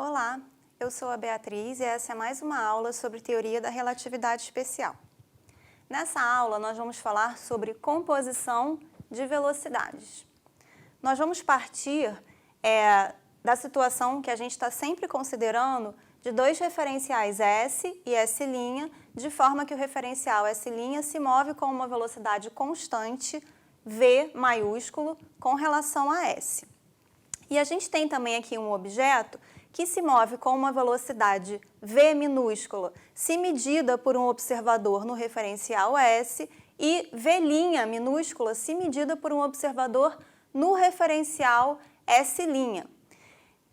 Olá, eu sou a Beatriz e essa é mais uma aula sobre teoria da relatividade especial. Nessa aula, nós vamos falar sobre composição de velocidades. Nós vamos partir da situação que a gente está sempre considerando de dois referenciais S e S', de forma que o referencial S' se move com uma velocidade constante, V maiúsculo, com relação a S. E a gente tem também aqui um objeto que se move com uma velocidade V minúscula, se medida por um observador no referencial S, e V' minúscula, se medida por um observador no referencial S'.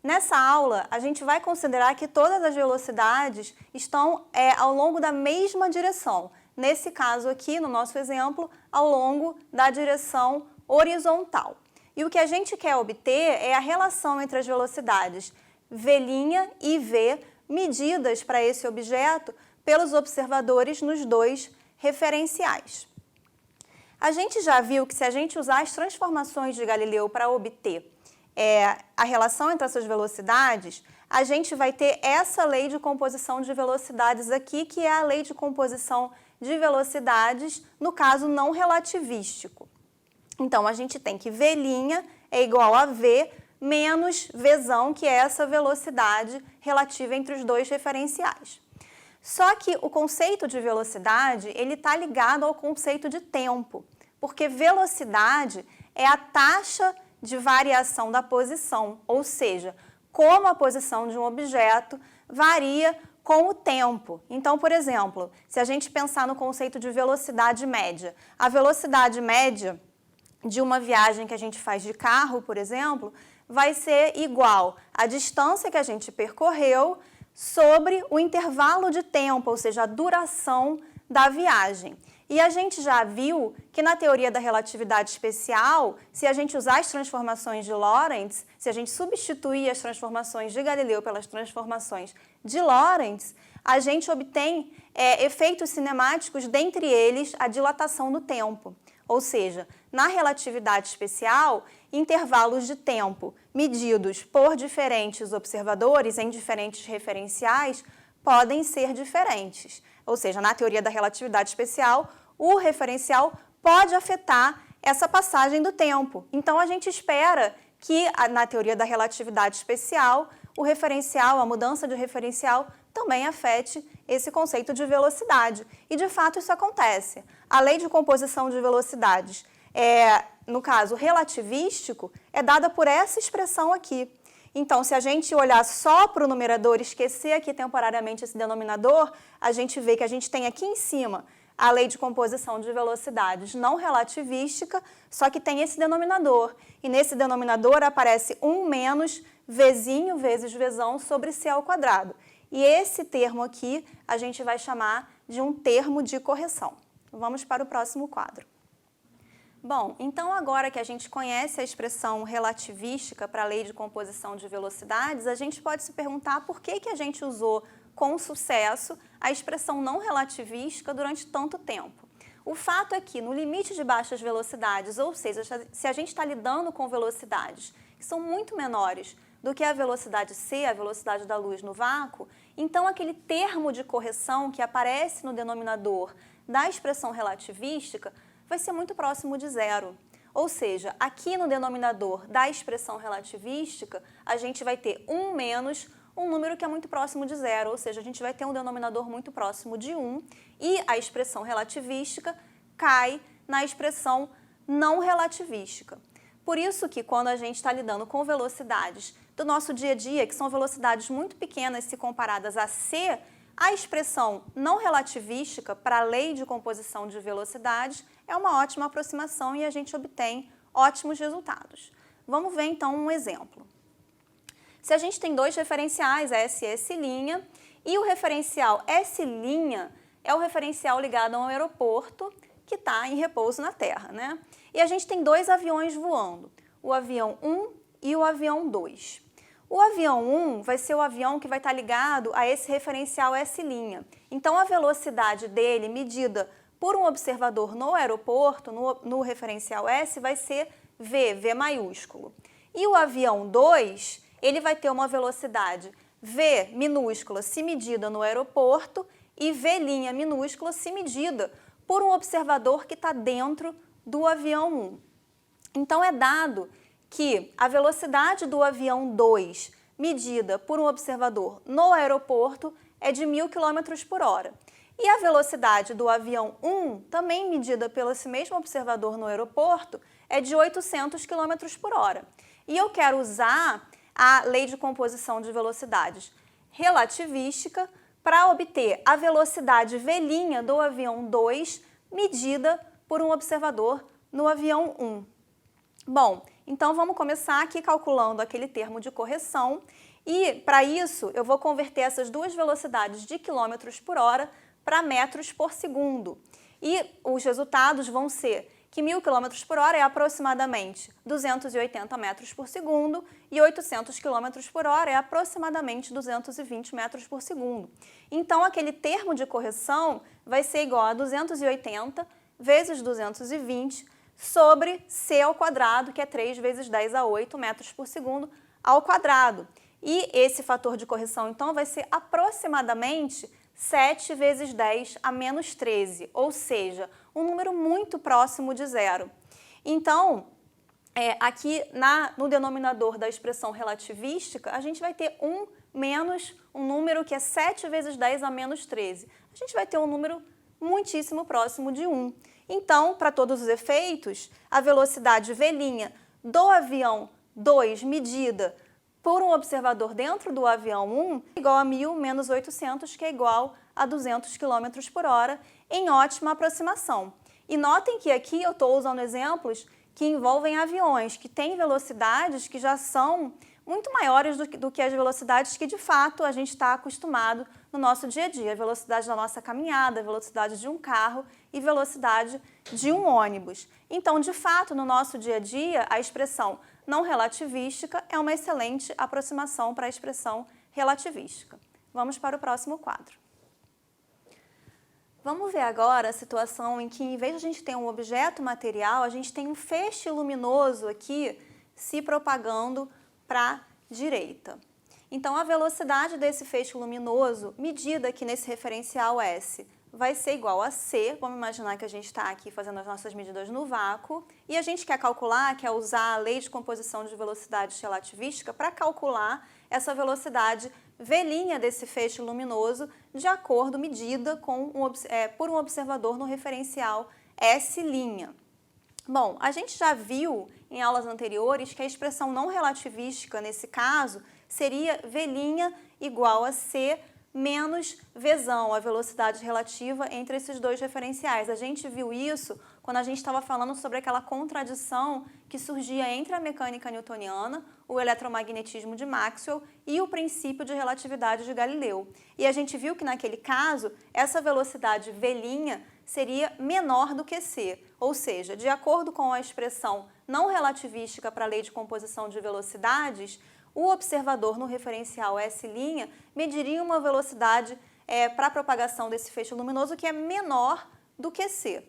Nessa aula, a gente vai considerar que todas as velocidades estão ao longo da mesma direção. Nesse caso aqui, no nosso exemplo, ao longo da direção horizontal. E o que a gente quer obter é a relação entre as velocidades V' e V medidas para esse objeto pelos observadores nos dois referenciais. A gente já viu que se a gente usar as transformações de Galileu para obter a relação entre essas velocidades, a gente vai ter essa lei de composição de velocidades aqui, que é a lei de composição de velocidades, no caso não relativístico. Então, a gente tem que V' é igual a V menos Vzão, que é essa velocidade relativa entre os dois referenciais. Só que o conceito de velocidade, ele está ligado ao conceito de tempo, porque velocidade é a taxa de variação da posição, ou seja, como a posição de um objeto varia com o tempo. Então, por exemplo, se a gente pensar no conceito de velocidade média, a velocidade média de uma viagem que a gente faz de carro, por exemplo, vai ser igual à distância que a gente percorreu sobre o intervalo de tempo, ou seja, a duração da viagem. E a gente já viu que na teoria da relatividade especial, se a gente usar as transformações de Lorentz, se a gente substituir as transformações de Galileu pelas transformações de Lorentz, a gente obtém efeitos cinemáticos, dentre eles a dilatação do tempo. Ou seja, na relatividade especial, intervalos de tempo medidos por diferentes observadores em diferentes referenciais podem ser diferentes. Ou seja, na teoria da relatividade especial, o referencial pode afetar essa passagem do tempo. Então, a gente espera que, na teoria da relatividade especial, o referencial, a mudança de referencial, também afete esse conceito de velocidade. E, de fato, isso acontece. A lei de composição de velocidades, no caso relativístico, é dada por essa expressão aqui. Então, se a gente olhar só para o numerador e esquecer aqui temporariamente esse denominador, a gente vê que a gente tem aqui em cima a lei de composição de velocidades não relativística, só que tem esse denominador. E nesse denominador aparece 1 menos Vzinho vezes Vzão sobre C ao quadrado. E esse termo aqui a gente vai chamar de um termo de correção. Vamos para o próximo quadro. Bom, então agora que a gente conhece a expressão relativística para a lei de composição de velocidades, a gente pode se perguntar por que a gente usou com sucesso a expressão não relativística durante tanto tempo. O fato é que no limite de baixas velocidades, ou seja, se a gente está lidando com velocidades que são muito menores do que a velocidade c, a velocidade da luz no vácuo, então aquele termo de correção que aparece no denominador da expressão relativística vai ser muito próximo de zero. Ou seja, aqui no denominador da expressão relativística, a gente vai ter 1 menos um número que é muito próximo de zero, ou seja, a gente vai ter um denominador muito próximo de 1 e a expressão relativística cai na expressão não relativística. Por isso que quando a gente está lidando com velocidades do nosso dia a dia, que são velocidades muito pequenas se comparadas a c, a expressão não relativística para a lei de composição de velocidades é uma ótima aproximação e a gente obtém ótimos resultados. Vamos ver então um exemplo. Se a gente tem dois referenciais, S e S', e o referencial S' é o referencial ligado a um aeroporto que está em repouso na Terra, né? E a gente tem dois aviões voando, o avião 1 e o avião 2. O avião 1 vai ser o avião que vai estar ligado a esse referencial S'. Então, a velocidade dele, medida por um observador no aeroporto, no referencial S, vai ser V maiúsculo. E o avião 2, ele vai ter uma velocidade V minúscula se medida no aeroporto e V' minúscula se medida por um observador que está dentro do avião 1. Então, é dado que a velocidade do avião 2, medida por um observador no aeroporto, é de 1.000 km por hora. E a velocidade do avião 1, também medida pelo esse mesmo observador no aeroporto, é de 800 km por hora. E eu quero usar a lei de composição de velocidades relativística para obter a velocidade V' do avião 2, medida por um observador no avião 1. Bom, então vamos começar aqui calculando aquele termo de correção e, para isso, eu vou converter essas duas velocidades de quilômetros por hora para metros por segundo. E os resultados vão ser que 1.000 km por hora é aproximadamente 280 metros por segundo e 800 km por hora é aproximadamente 220 metros por segundo. Então, aquele termo de correção vai ser igual a 280 vezes 220 sobre c ao quadrado, que é 3 vezes 10 a 8 metros por segundo ao quadrado. E esse fator de correção, então, vai ser aproximadamente 7 vezes 10 a menos 13, ou seja, um número muito próximo de zero. Então, aqui no denominador da expressão relativística, a gente vai ter 1 menos um número que é 7 vezes 10 a menos 13. A gente vai ter um número muitíssimo próximo de 1. Então, para todos os efeitos, a velocidade V' do avião 2 medida por um observador dentro do avião 1 é igual a 1.000 menos 800, que é igual a 200 km por hora, em ótima aproximação. E notem que aqui eu estou usando exemplos que envolvem aviões, que têm velocidades que já são muito maiores do que as velocidades que, de fato, a gente está acostumado no nosso dia a dia. A velocidade da nossa caminhada, a velocidade de um carro e velocidade de um ônibus. Então, de fato, no nosso dia a dia, a expressão não relativística é uma excelente aproximação para a expressão relativística. Vamos para o próximo quadro. Vamos ver agora a situação em que, em vez de a gente ter um objeto material, a gente tem um feixe luminoso aqui se propagando para a direita. Então, a velocidade desse feixe luminoso, medida aqui nesse referencial S, vai ser igual a C. Vamos imaginar que a gente está aqui fazendo as nossas medidas no vácuo e a gente quer calcular, quer usar a lei de composição de velocidades relativística para calcular essa velocidade V' desse feixe luminoso de acordo medida por um observador no referencial S'. Bom, a gente já viu em aulas anteriores que a expressão não relativística nesse caso seria V' igual a C menos Vzão, a velocidade relativa entre esses dois referenciais. A gente viu isso quando a gente estava falando sobre aquela contradição que surgia entre a mecânica newtoniana, o eletromagnetismo de Maxwell e o princípio de relatividade de Galileu. E a gente viu que naquele caso, essa velocidade V' seria menor do que C, ou seja, de acordo com a expressão não relativística para a lei de composição de velocidades, o observador no referencial S' mediria uma velocidade para a propagação desse feixe luminoso que é menor do que C.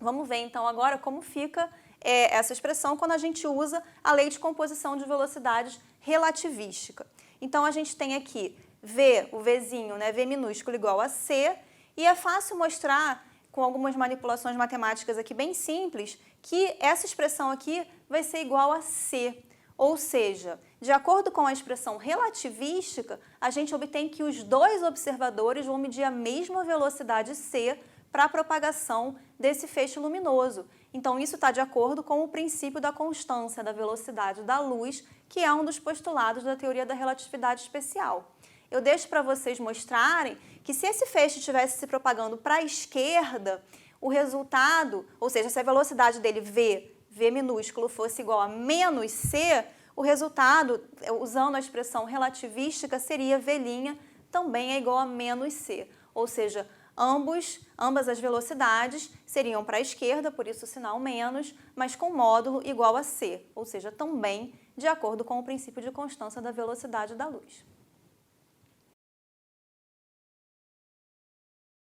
Vamos ver então agora como fica essa expressão quando a gente usa a lei de composição de velocidades relativística. Então a gente tem aqui V, o Vzinho, né, V minúsculo igual a C, e é fácil mostrar com algumas manipulações matemáticas aqui bem simples que essa expressão aqui vai ser igual a C. Ou seja, de acordo com a expressão relativística, a gente obtém que os dois observadores vão medir a mesma velocidade c para a propagação desse feixe luminoso. Então, isso está de acordo com o princípio da constância da velocidade da luz, que é um dos postulados da teoria da relatividade especial. Eu deixo para vocês mostrarem que se esse feixe estivesse se propagando para a esquerda, o resultado, ou seja, se a velocidade dele v minúsculo, fosse igual a menos c, o resultado, usando a expressão relativística, seria v' também é igual a menos c. Ou seja, ambas as velocidades seriam para a esquerda, por isso o sinal menos, mas com módulo igual a c, ou seja, também de acordo com o princípio de constância da velocidade da luz.